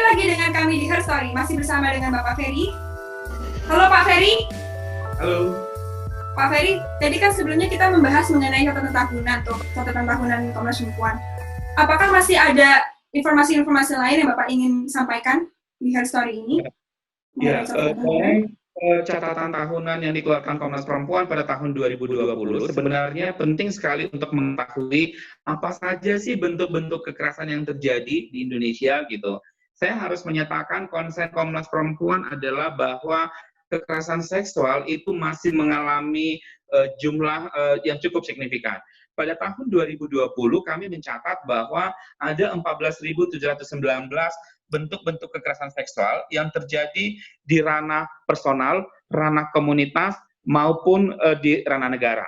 lagi dengan kami di Her Story, masih bersama dengan Bapak Ferry. Halo Pak Ferry. Halo. Pak Ferry, tadi kan sebelumnya kita membahas mengenai catatan tahunan Komnas Perempuan. Apakah masih ada informasi-informasi lain yang Bapak ingin sampaikan di Her Story ini? Ya, catatan tahunan yang dikeluarkan Komnas Perempuan pada tahun 2020 sebenarnya penting sekali untuk mengetahui apa saja sih bentuk-bentuk kekerasan yang terjadi di Indonesia gitu. Saya harus menyatakan konsen Komnas Perempuan adalah bahwa kekerasan seksual itu masih mengalami jumlah yang cukup signifikan. Pada tahun 2020 kami mencatat bahwa ada 14.719 bentuk-bentuk kekerasan seksual yang terjadi di ranah personal, ranah komunitas, maupun di ranah negara.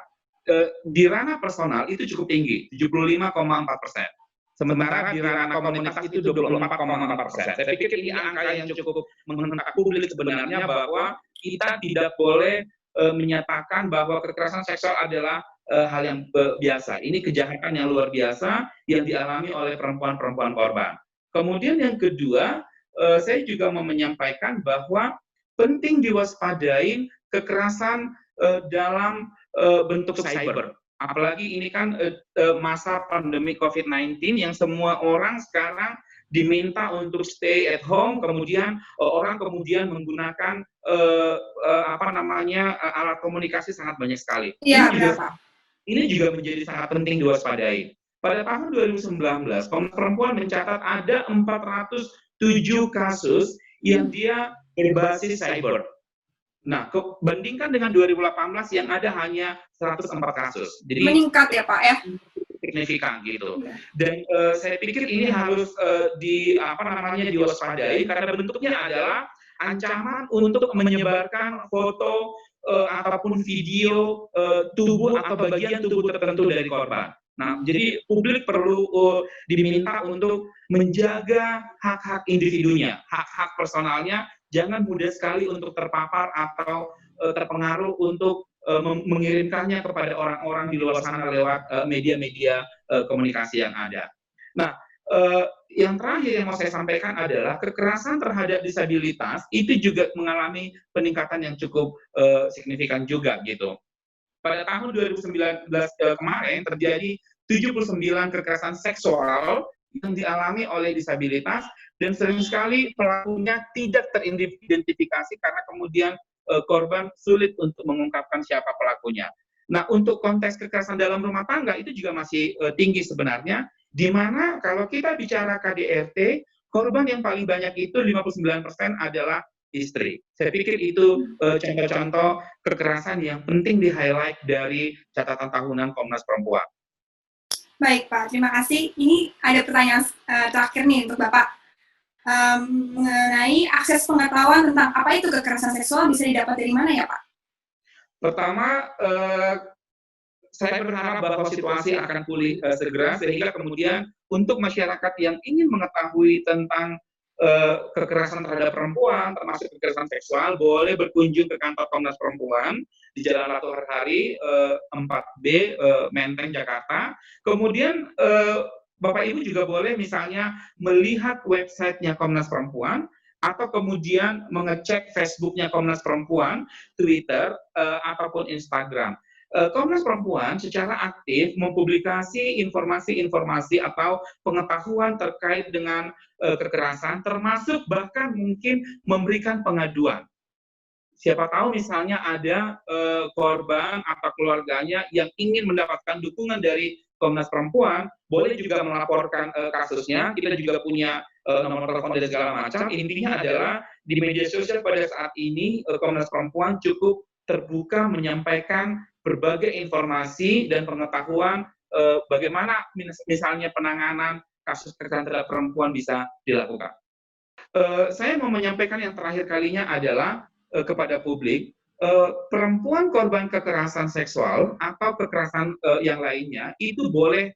Di ranah personal itu cukup tinggi, 75,4%. Sementara di ranah komunitas itu 24,4%. Saya pikir ini angka yang cukup menghentak publik sebenarnya bahwa kita tidak boleh menyatakan bahwa kekerasan seksual adalah hal yang biasa. Ini kejahatan yang luar biasa yang dialami oleh perempuan-perempuan korban. Kemudian yang kedua, saya juga mau menyampaikan bahwa penting diwaspadai kekerasan dalam bentuk cyber. Apalagi ini kan masa pandemi COVID-19 yang semua orang sekarang diminta untuk stay at home, kemudian orang kemudian menggunakan alat komunikasi sangat banyak sekali. Iya, ini juga menjadi sangat penting diwaspadai. Pada tahun 2019, Komnas Perempuan mencatat ada 407 kasus yang dia berbasis cyber. Nah, bandingkan dengan 2018 yang ada hanya 104 kasus. Jadi meningkat ya Pak ya? Signifikan gitu. Dan saya pikir ini harus diwaspadai karena bentuknya adalah ancaman untuk menyebarkan foto ataupun video tubuh atau bagian tubuh tertentu dari korban. Nah, jadi publik perlu diminta untuk menjaga hak-hak individunya, hak-hak personalnya, jangan mudah sekali untuk terpapar atau terpengaruh untuk mengirimkannya kepada orang-orang di luar sana lewat media-media komunikasi yang ada. Nah, yang terakhir yang mau saya sampaikan adalah kekerasan terhadap disabilitas itu juga mengalami peningkatan yang cukup signifikan juga gitu. Pada tahun 2019 kemarin terjadi 79 kekerasan seksual yang dialami oleh disabilitas dan sering sekali pelakunya tidak teridentifikasi karena kemudian korban sulit untuk mengungkapkan siapa pelakunya. Nah, untuk konteks kekerasan dalam rumah tangga itu juga masih tinggi sebenarnya, di mana kalau kita bicara KDRT, korban yang paling banyak itu 59% adalah istri. Saya pikir itu contoh-contoh kekerasan yang penting di-highlight dari catatan tahunan Komnas Perempuan. Baik Pak, terima kasih. Ini ada pertanyaan terakhir nih untuk Bapak. Mengenai akses pengetahuan tentang apa itu kekerasan seksual bisa didapat dari mana ya Pak? Pertama, saya berharap bahwa situasi akan pulih segera sehingga kemudian untuk masyarakat yang ingin mengetahui tentang kekerasan terhadap perempuan, termasuk kekerasan seksual, boleh berkunjung ke kantor Komnas Perempuan di Jalan Ratu Harhari 4B Menteng Jakarta. Kemudian Bapak Ibu juga boleh misalnya melihat websitenya Komnas Perempuan atau kemudian mengecek Facebooknya Komnas Perempuan, Twitter ataupun Instagram. Komnas Perempuan secara aktif mempublikasi informasi-informasi atau pengetahuan terkait dengan kekerasan, termasuk bahkan mungkin memberikan pengaduan. Siapa tahu misalnya ada korban atau keluarganya yang ingin mendapatkan dukungan dari Komnas Perempuan, boleh juga melaporkan kasusnya. Kita juga punya nomor telepon dan segala macam. Intinya adalah di media sosial pada saat ini Komnas Perempuan cukup terbuka menyampaikan berbagai informasi dan pengetahuan bagaimana misalnya penanganan kasus kekerasan terhadap perempuan bisa dilakukan. Saya mau menyampaikan yang terakhir kalinya adalah kepada publik, perempuan korban kekerasan seksual atau kekerasan yang lainnya itu boleh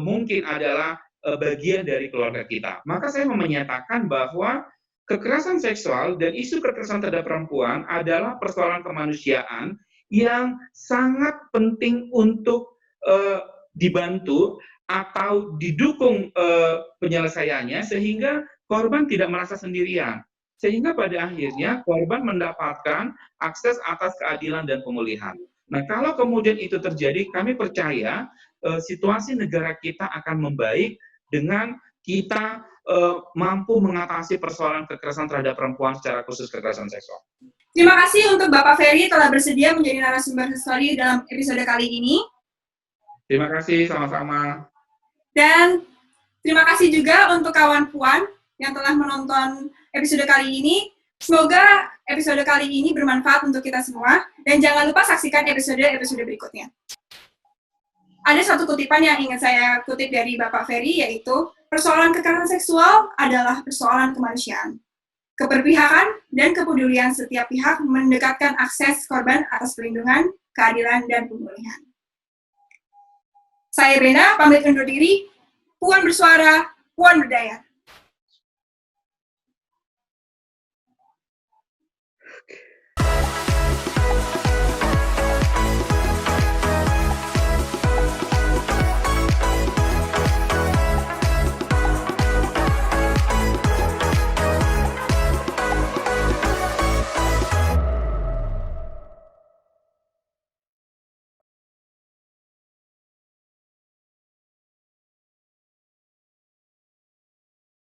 mungkin adalah bagian dari keluarga kita. Maka saya mau menyatakan bahwa kekerasan seksual dan isu kekerasan terhadap perempuan adalah persoalan kemanusiaan yang sangat penting untuk dibantu atau didukung penyelesaiannya sehingga korban tidak merasa sendirian. Sehingga pada akhirnya korban mendapatkan akses atas keadilan dan pemulihan. Nah, kalau kemudian itu terjadi, kami percaya situasi negara kita akan membaik dengan kita mampu mengatasi persoalan kekerasan terhadap perempuan, secara khusus kekerasan seksual. Terima kasih untuk Bapak Ferry telah bersedia menjadi narasumber History dalam episode kali ini. Terima kasih, sama-sama. Dan terima kasih juga untuk kawan Puan yang telah menonton episode kali ini. Semoga episode kali ini bermanfaat untuk kita semua. Dan jangan lupa saksikan episode-episode berikutnya. Ada satu kutipan yang ingin saya kutip dari Bapak Ferry, yaitu, persoalan kekerasan seksual adalah persoalan kemanusiaan. Keberpihakan dan kepedulian setiap pihak mendekatkan akses korban atas perlindungan, keadilan, dan pemulihan. Saya Brenda, pamit undur diri. Puan bersuara, Puan berdaya.